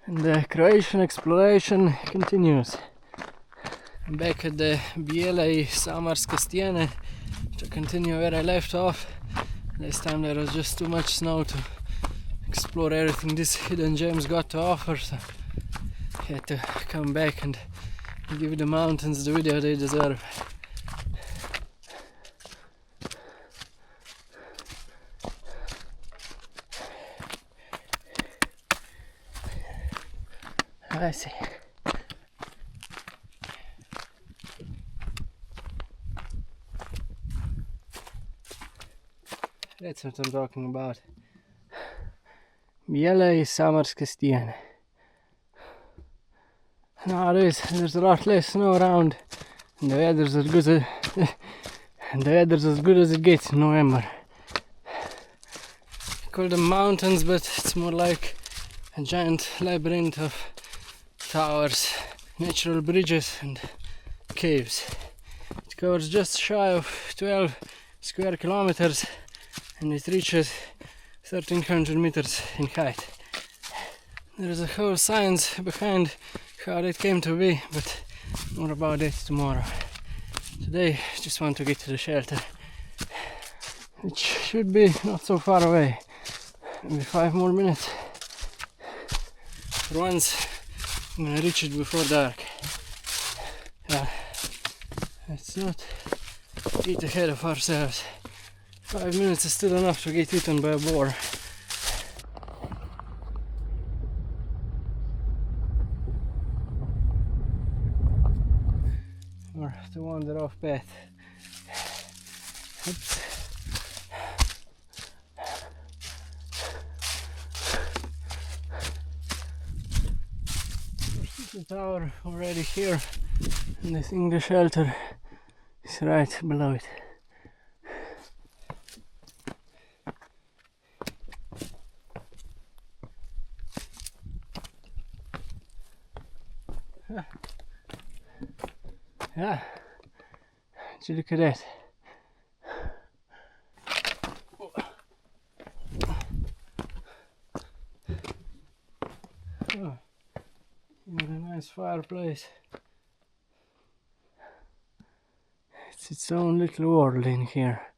And the Croatian exploration continues. I'm back at the Bijele Samarske Stijene to continue where I left off. This time there was just too much snow to explore everything these hidden gems got to offer, so I had to come back and give the mountains the video they deserve. I see. That's what I'm talking about. Bijele Samarske Stijene. Nowadays there's a lot less snow around and the weather's as good as it gets in November. I call them mountains, but it's more like a giant labyrinth of towers, natural bridges and caves. It covers just shy of 12 square kilometers and it reaches 1300 meters in height. There is a whole science behind how it came to be, but more about that tomorrow. Today I just want to get to the shelter. It should be not so far away, maybe 5 more minutes. For once I'm gonna reach it before dark. Let's not get ahead of ourselves. 5 minutes is still enough to get eaten by a boar. Or to wander off path. Oops. The tower already here, and I think the shelter is right below it. Yeah, did you look at that? Oh, a nice fireplace. It's its own little world in here.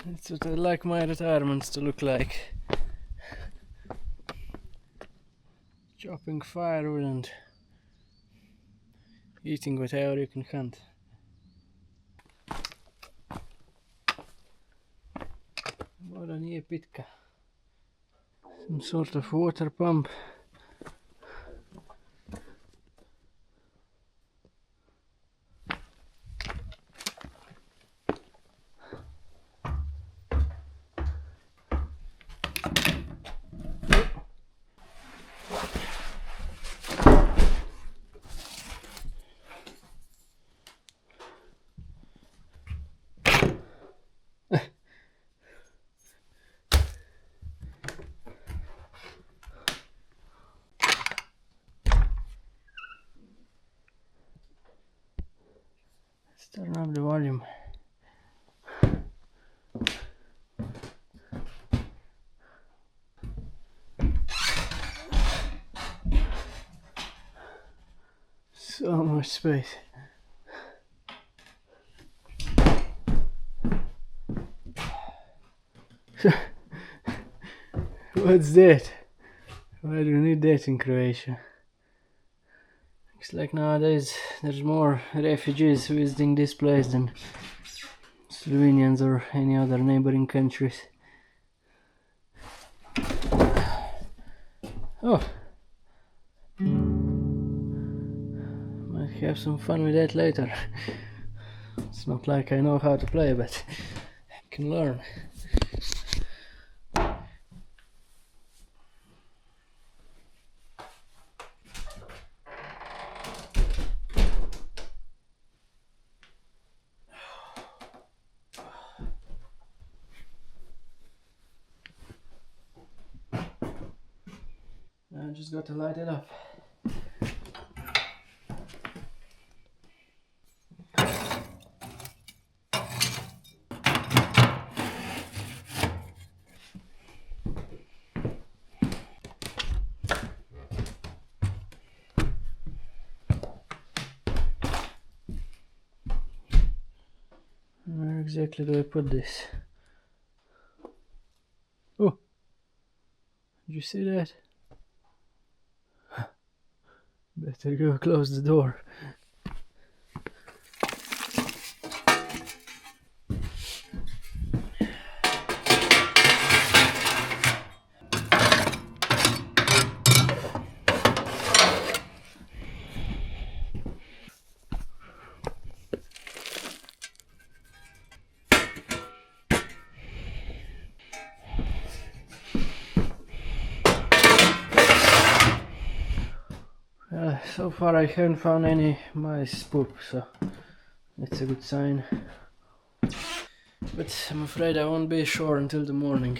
That's what I like my retirements to look like. Chopping firewood and eating whatever you can hunt. Voda nije pitka. Some sort of water pump. Turn up the volume. So much space. What's that? Why do you need that in Croatia? Looks like nowadays there's more refugees visiting this place than Slovenians or any other neighboring countries. Oh! Might have some fun with that later. It's not like I know how to play, but I can learn. I just got to light it up. exactly do I put this? Oh, did you see that? Better go close the door. So far I haven't found any mice poop, so that's a good sign. But I'm afraid I won't be sure until the morning,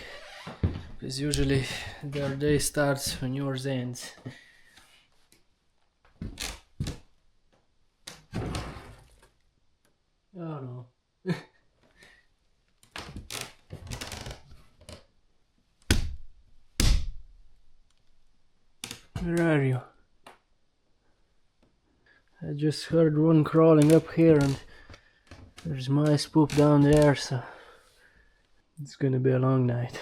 because usually their day starts when yours ends. Oh no. Where are you? I just heard one crawling up here and there's mice poop down there, so it's gonna be a long night.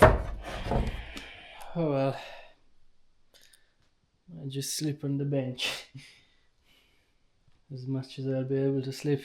Oh well. I just sleep on the bench. As much as I'll be able to sleep.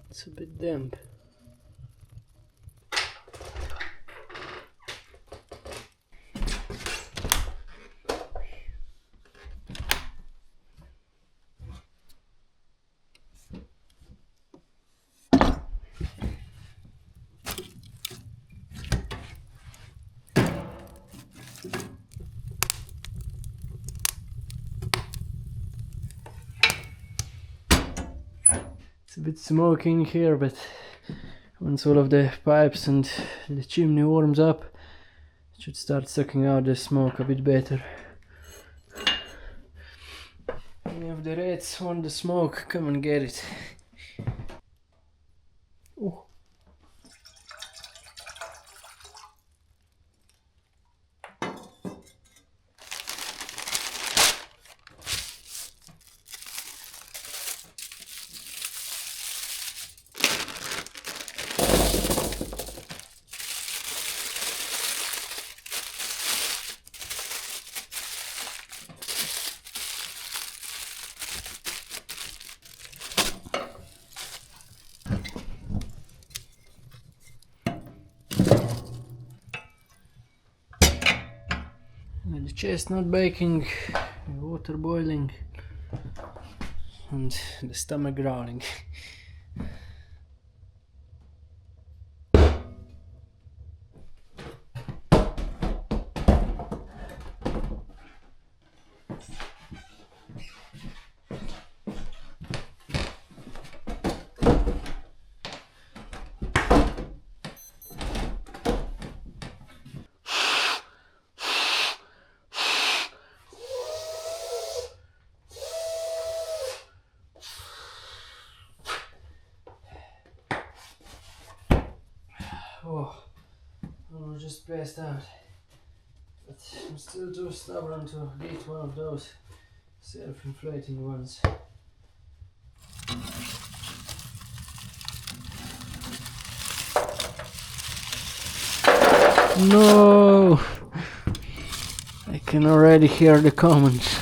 It's a bit damp. It's a bit smoky in here, but once all of the pipes and the chimney warms up, it should start sucking out the smoke a bit better. Any of the rats want the smoke, come and get it. Oh. The chestnut baking, the water boiling, and the stomach growling. Oh, I just passed out. But I'm still too stubborn to eat one of those self-inflating ones. No! I can already hear the comments.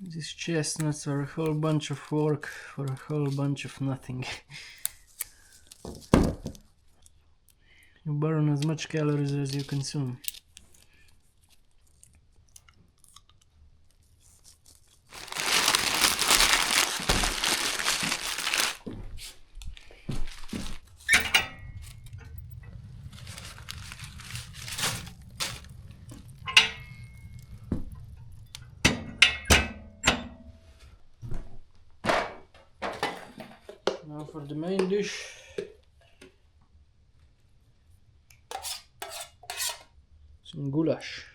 These chestnuts are a whole bunch of work for a whole bunch of nothing. You burn as much calories as you consume. for the main dish, some goulash.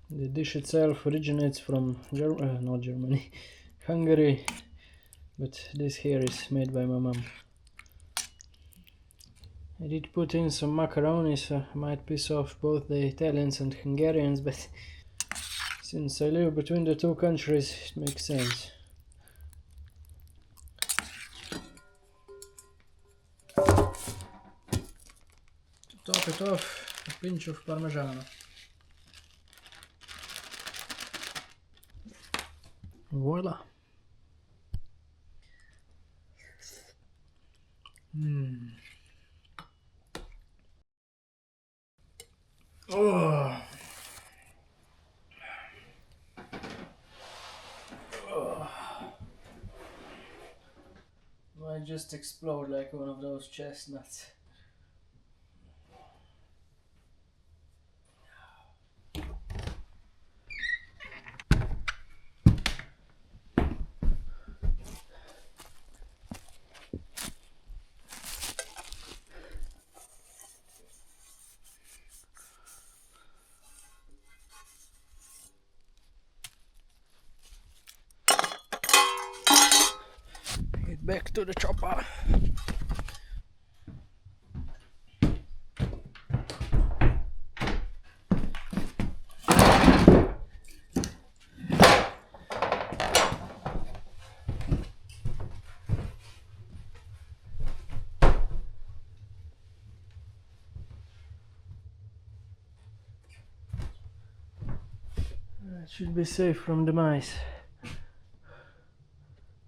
The dish itself originates from not Germany, Hungary, but this here is made by my mom. I did put in some macaroni, so I might piss off both the Italians and Hungarians, but since I live between the two countries, it makes sense. To top it off, a pinch of Parmigiano. Voila! Oh. Might just explode like one of those chestnuts. Get back to the chopper. It should be safe from the mice,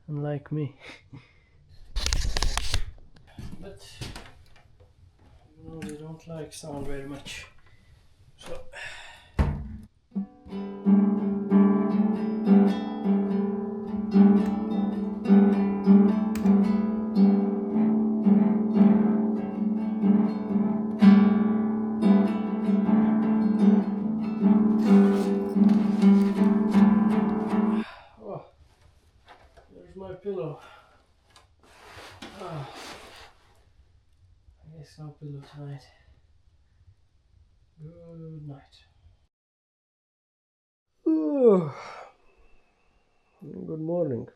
unlike me. But you know, they don't like sound very much. So my pillow. Oh, I guess no pillow tonight. Good night. Oh, good morning.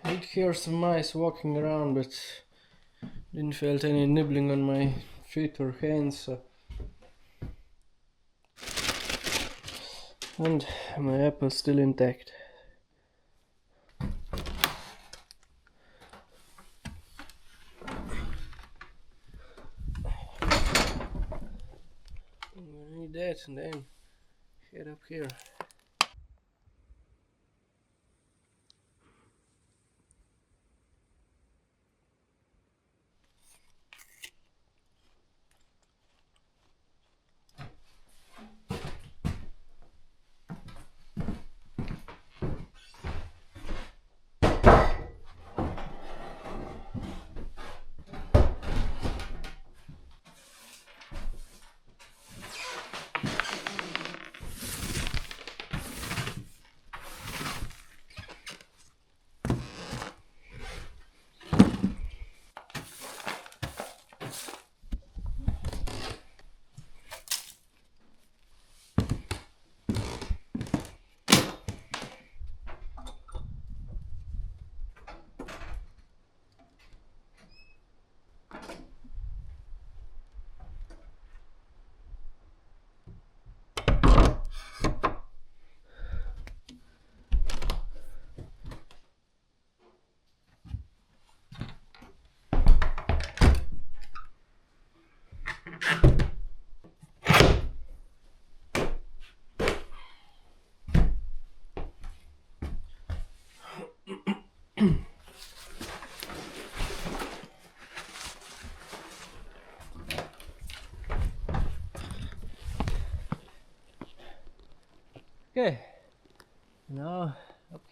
I did hear some mice walking around, but didn't felt any nibbling on my feet or hands, so. And my apple's still intact. I'm gonna need that and then head up here.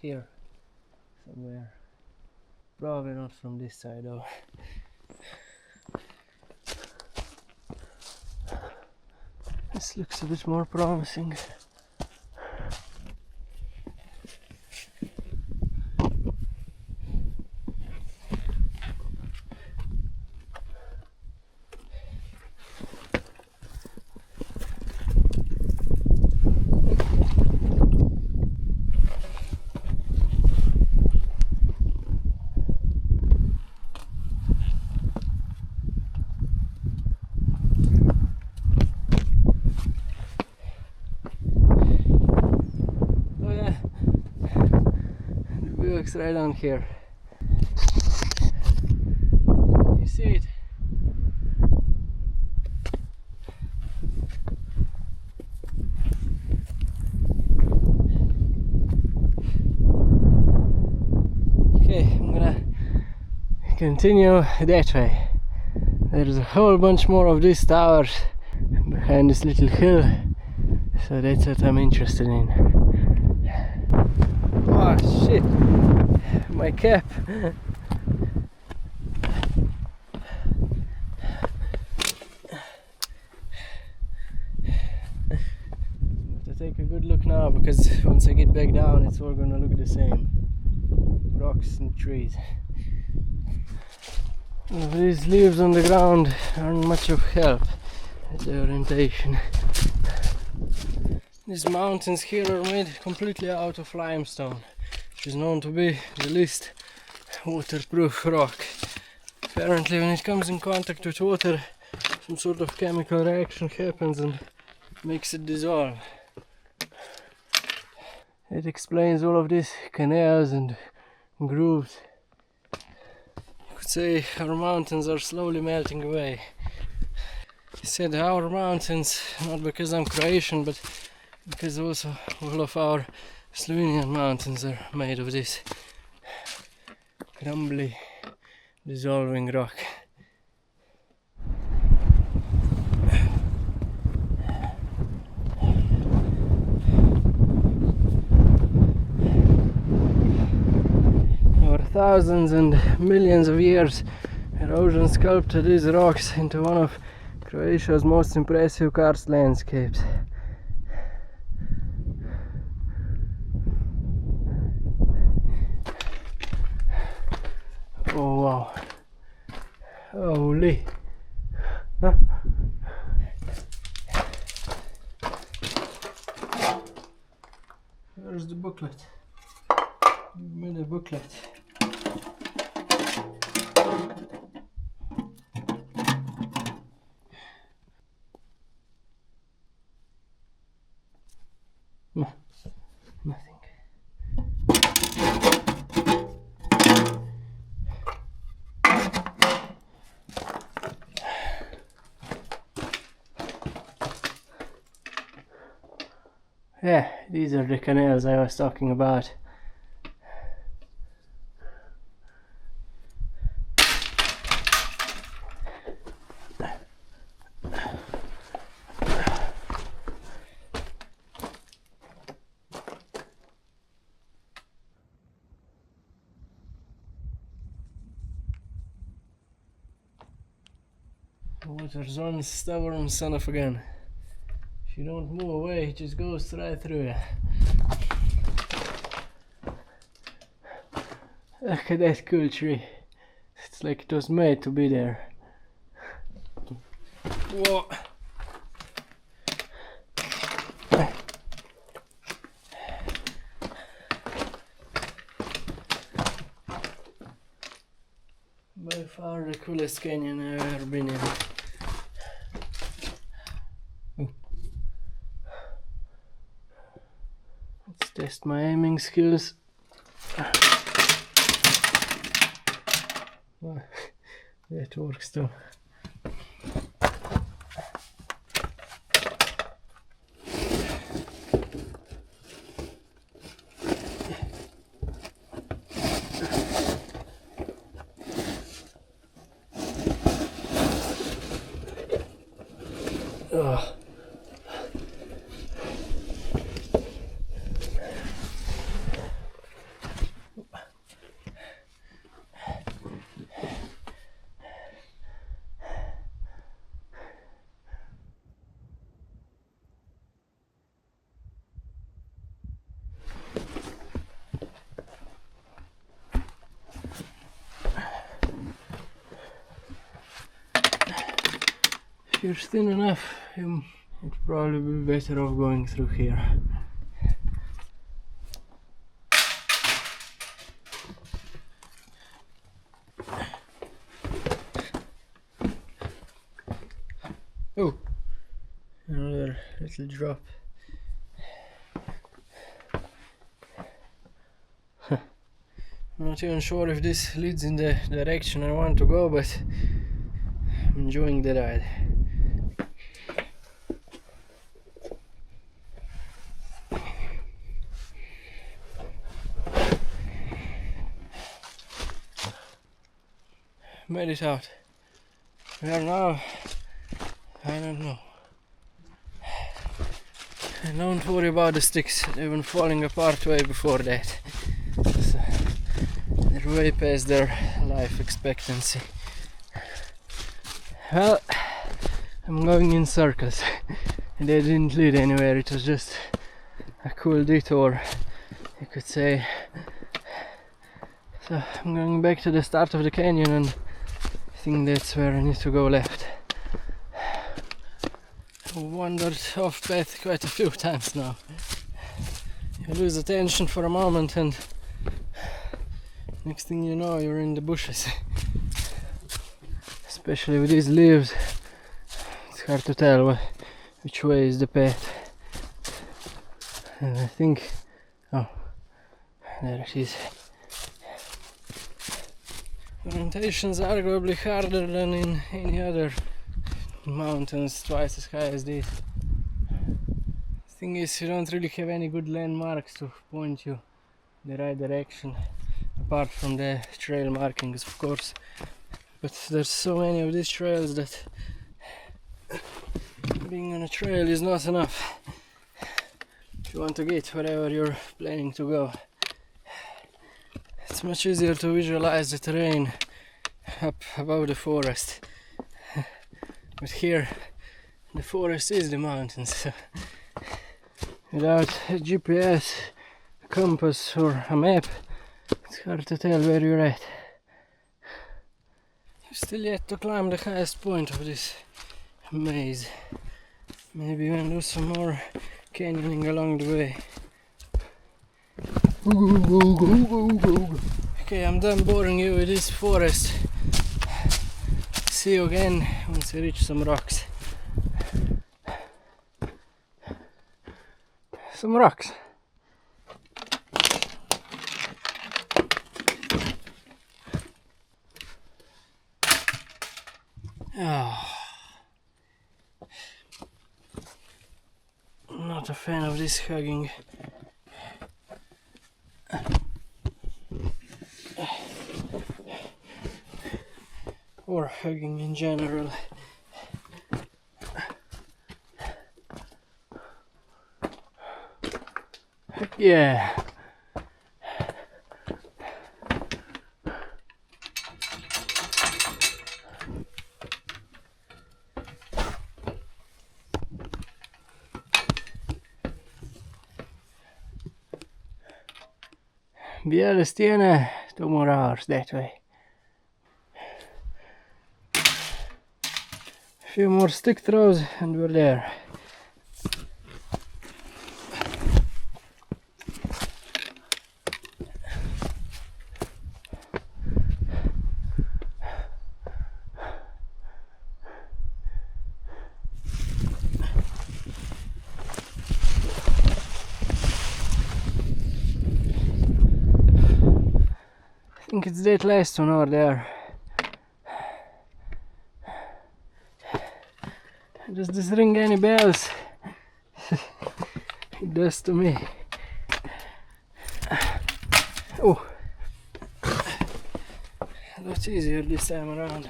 here somewhere. Probably not from this side though. This looks a bit more promising. Right on here. You see it? Okay, I'm gonna continue that way. There's a whole bunch more of these towers behind this little hill, so that's what I'm interested in. Oh shit! My cap! To take a good look now, because once I get back down it's all gonna look the same. Rocks and trees. These leaves on the ground aren't much of help at the orientation. These mountains here are made completely out of limestone, which is known to be the least waterproof rock. Apparently when it comes in contact with water, some sort of chemical reaction happens and makes it dissolve. It explains all of these canals and grooves. You could say our mountains are slowly melting away. I said our mountains, not because I'm Croatian, but because also all of our Slovenian mountains are made of this crumbly, dissolving rock. Over thousands and millions of years, erosion sculpted these rocks into one of Croatia's most impressive karst landscapes. Oh wow. Holy. Huh? Where's the booklet? Give me the booklet. No, nothing. Yeah, these are the canals I was talking about. Water's one stubborn son of a gun. If you don't move away, it just goes right through you. Look at that cool tree. It's like it was made to be there. Whoa. By far the coolest canyon I've ever been in. Let's test my aiming skills. Well, that works too. Oh. If you're thin enough, you'd probably be better off going through here. Oh, another little drop. I'm not even sure if this leads in the direction I want to go, but I'm enjoying the ride. Made it out. We are now, I don't know. And don't worry about the sticks, they've been falling apart way before that. So, they're way past their life expectancy. Well, I'm going in circles. They didn't lead anywhere, it was just a cool detour, you could say. So I'm going back to the start of the canyon, and I think that's where I need to go left. I've wandered off path quite a few times now. You lose attention for a moment and next thing you know you're in the bushes. Especially with these leaves, it's hard to tell which way is the path. And I think, oh, there it is. Orientations are arguably harder than in any other mountains twice as high as this. The thing is, you don't really have any good landmarks to point you in the right direction, apart from the trail markings, of course. But there's so many of these trails that being on a trail is not enough if you want to get wherever you're planning to go. It's much easier to visualize the terrain up above the forest. But here, the forest is the mountains. So without a GPS, a compass or a map, it's hard to tell where you're at. You've still yet to climb the highest point of this maze. Maybe we'll do some more canyoning along the way. Okay, I'm done boring you with this forest. See you again once we reach some rocks. Some rocks. Oh. I'm not a fan of this hugging. Or hugging in general. Yeah. Bieles tiene 2 more hours that way. A few more stick throws and we're there. I think it's that last one over there. Does this ring any bells? It does to me. Oh, a lot easier this time around.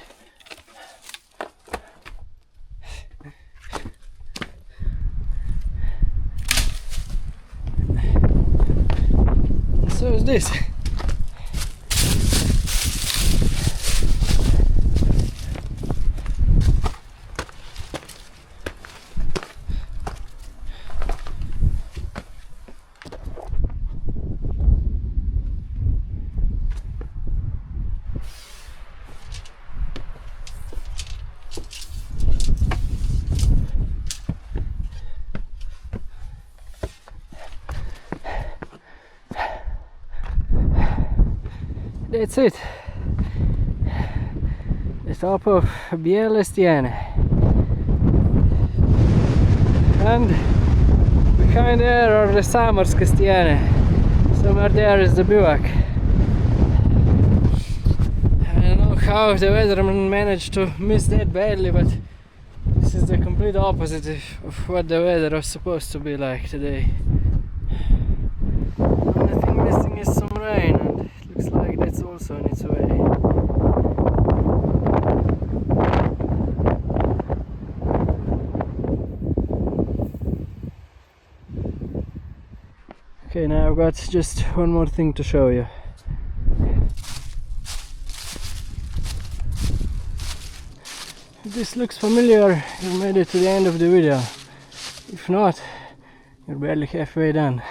And so is this. that's it. The top of Bielestiene. And behind there are the Samorske Stiene. Somewhere there is the bivouac. I don't know how the weatherman managed to miss that badly, but this is the complete opposite of what the weather was supposed to be like today. Only thing missing is some rain, and it looks like that's also on its way. Okay, now I've got just one more thing to show you. If this looks familiar, you made it to the end of the video. If not, you're barely halfway done.